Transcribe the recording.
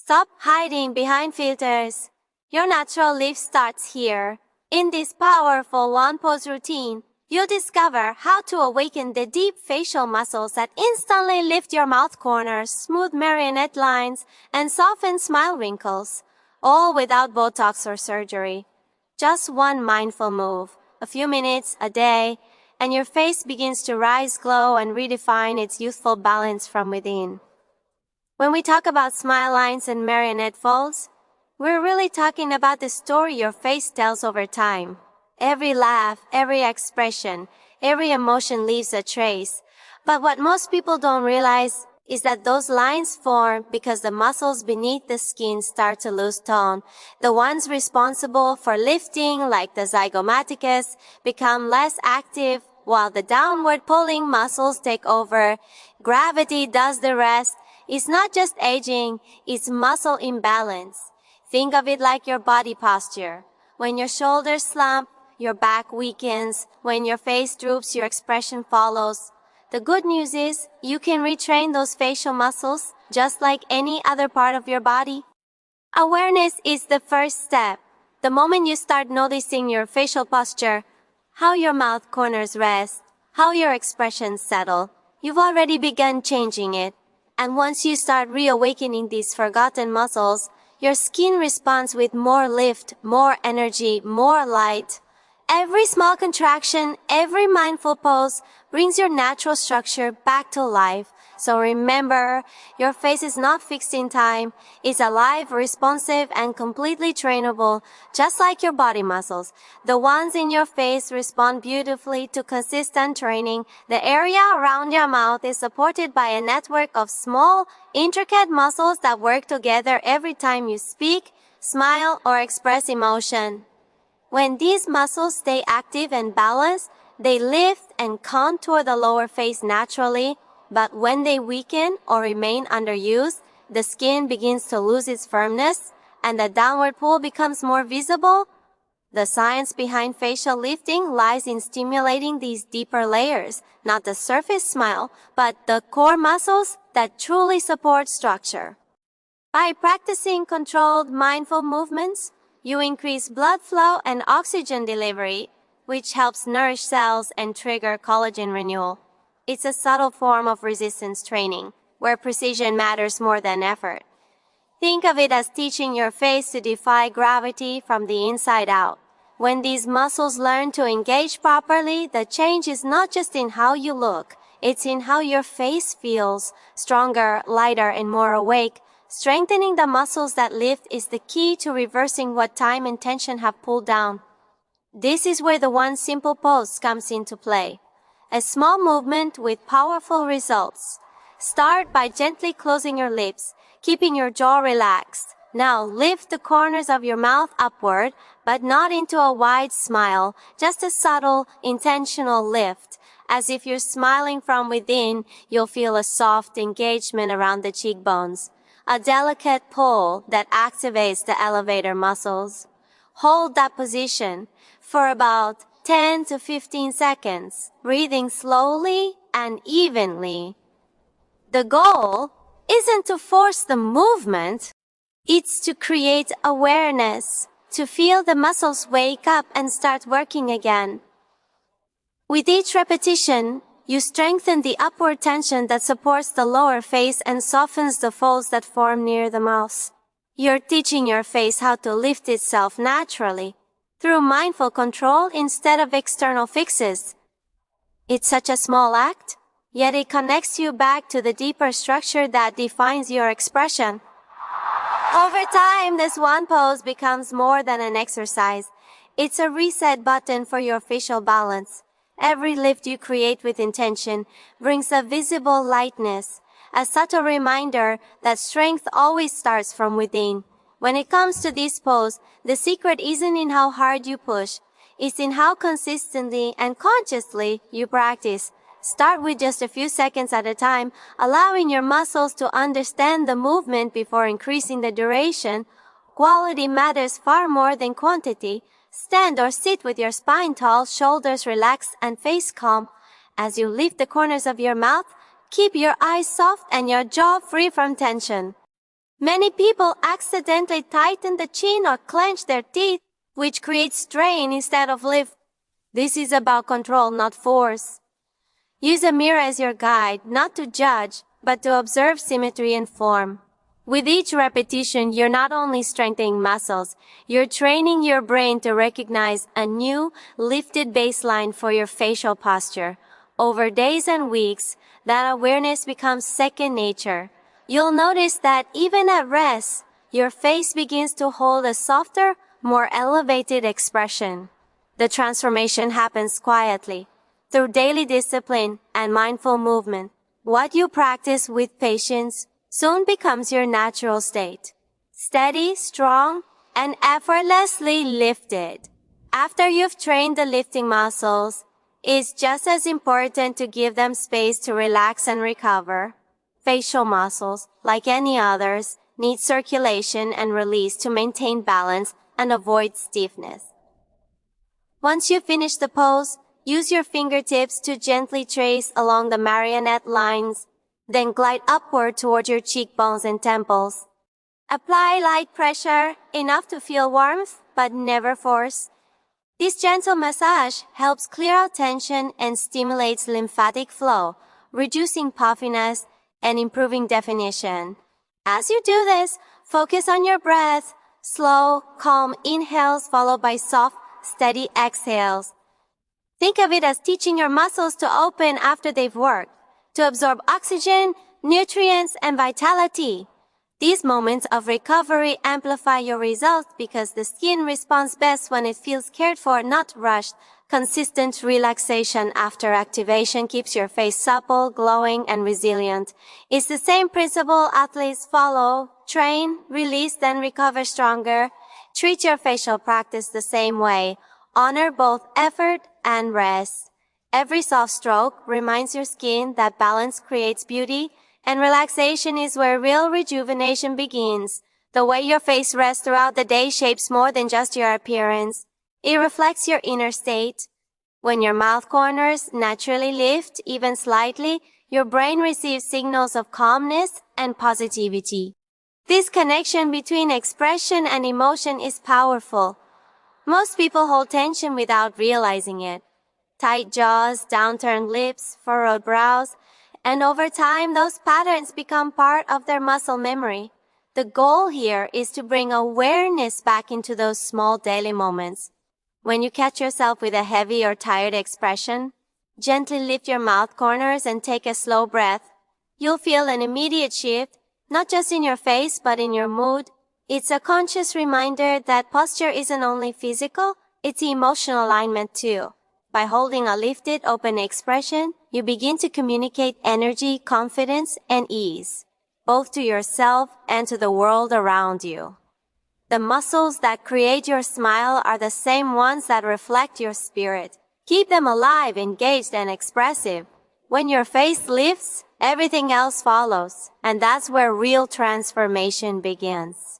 Stop hiding behind filters. Your natural lift starts here. In this powerful one-pose routine, you'll discover how to awaken the deep facial muscles that instantly lift your mouth corners, smooth marionette lines, and soften smile wrinkles, all without Botox or surgery. Just one mindful move, a few minutes a day, and your face begins to rise, glow, and redefine its youthful balance from within. When we talk about smile lines and marionette folds, we're really talking about the story your face tells over time. Every laugh, every expression, every emotion leaves a trace. But what most people don't realize is that those lines form because the muscles beneath the skin start to lose tone. The ones responsible for lifting, like the zygomaticus, become less active, while the downward pulling muscles take over. Gravity does the rest. It's not just aging, it's muscle imbalance. Think of it like your body posture. When your shoulders slump, your back weakens. When your face droops, your expression follows. The good news is, you can retrain those facial muscles just like any other part of your body. Awareness is the first step. The moment you start noticing your facial posture, how your mouth corners rest, how your expressions settle, you've already begun changing it. And once you start reawakening these forgotten muscles, your skin responds with more lift, more energy, more light. Every small contraction, every mindful pose brings your natural structure back to life. So remember, your face is not fixed in time. It's alive, responsive, and completely trainable, just like your body muscles. The ones in your face respond beautifully to consistent training. The area around your mouth is supported by a network of small, intricate muscles that work together every time you speak, smile, or express emotion. When these muscles stay active and balanced, they lift and contour the lower face naturally. But when they weaken or remain underused, the skin begins to lose its firmness and the downward pull becomes more visible. The science behind facial lifting lies in stimulating these deeper layers, not the surface smile, but the core muscles that truly support structure. By practicing controlled, mindful movements, you increase blood flow and oxygen delivery, which helps nourish cells and trigger collagen renewal. It's a subtle form of resistance training, where precision matters more than effort. Think of it as teaching your face to defy gravity from the inside out. When these muscles learn to engage properly, the change is not just in how you look, it's in how your face feels, stronger, lighter, and more awake. Strengthening the muscles that lift is the key to reversing what time and tension have pulled down. This is where the one simple pose comes into play. A small movement with powerful results. Start by gently closing your lips, keeping your jaw relaxed. Now lift the corners of your mouth upward, but not into a wide smile, just a subtle, intentional lift. As if you're smiling from within, you'll feel a soft engagement around the cheekbones. A delicate pull that activates the elevator muscles. Hold that position for about 10 to 15 seconds, breathing slowly and evenly. The goal isn't to force the movement, it's to create awareness, to feel the muscles wake up and start working again. With each repetition, you strengthen the upward tension that supports the lower face and softens the folds that form near the mouth. You're teaching your face how to lift itself naturally, through mindful control instead of external fixes. It's such a small act, yet it connects you back to the deeper structure that defines your expression. Over time, this one pose becomes more than an exercise. It's a reset button for your facial balance. Every lift you create with intention brings a visible lightness, a subtle reminder that strength always starts from within. When it comes to this pose, the secret isn't in how hard you push, it's in how consistently and consciously you practice. Start with just a few seconds at a time, allowing your muscles to understand the movement before increasing the duration. Quality matters far more than quantity. Stand or sit with your spine tall, shoulders relaxed, and face calm. As you lift the corners of your mouth, keep your eyes soft and your jaw free from tension. Many people accidentally tighten the chin or clench their teeth, which creates strain instead of lift. This is about control, not force. Use a mirror as your guide, not to judge, but to observe symmetry and form. With each repetition, you're not only strengthening muscles, you're training your brain to recognize a new, lifted baseline for your facial posture. Over days and weeks, that awareness becomes second nature. You'll notice that even at rest, your face begins to hold a softer, more elevated expression. The transformation happens quietly, through daily discipline and mindful movement. What you practice with patience soon becomes your natural state. Steady, strong, and effortlessly lifted. After you've trained the lifting muscles, it's just as important to give them space to relax and recover. Facial muscles, like any others, need circulation and release to maintain balance and avoid stiffness. Once you finish the pose, use your fingertips to gently trace along the marionette lines, then glide upward toward your cheekbones and temples. Apply light pressure, enough to feel warmth, but never force. This gentle massage helps clear out tension and stimulates lymphatic flow, reducing puffiness and improving definition. As you do this, focus on your breath. Slow, calm inhales followed by soft, steady exhales. Think of it as teaching your muscles to open after they've worked, to absorb oxygen, nutrients, and vitality. These moments of recovery amplify your results because the skin responds best when it feels cared for, not rushed. Consistent relaxation after activation keeps your face supple, glowing, and resilient. It's the same principle athletes follow: train, release, then recover stronger. Treat your facial practice the same way. Honor both effort and rest. Every soft stroke reminds your skin that balance creates beauty, and relaxation is where real rejuvenation begins. The way your face rests throughout the day shapes more than just your appearance. It reflects your inner state. When your mouth corners naturally lift, even slightly, your brain receives signals of calmness and positivity. This connection between expression and emotion is powerful. Most people hold tension without realizing it. Tight jaws, downturned lips, furrowed brows, and over time, those patterns become part of their muscle memory. The goal here is to bring awareness back into those small daily moments. When you catch yourself with a heavy or tired expression, gently lift your mouth corners and take a slow breath. You'll feel an immediate shift, not just in your face, but in your mood. It's a conscious reminder that posture isn't only physical, it's emotional alignment too. By holding a lifted, open expression, you begin to communicate energy, confidence, and ease, both to yourself and to the world around you. The muscles that create your smile are the same ones that reflect your spirit. Keep them alive, engaged, and expressive. When your face lifts, everything else follows, and that's where real transformation begins.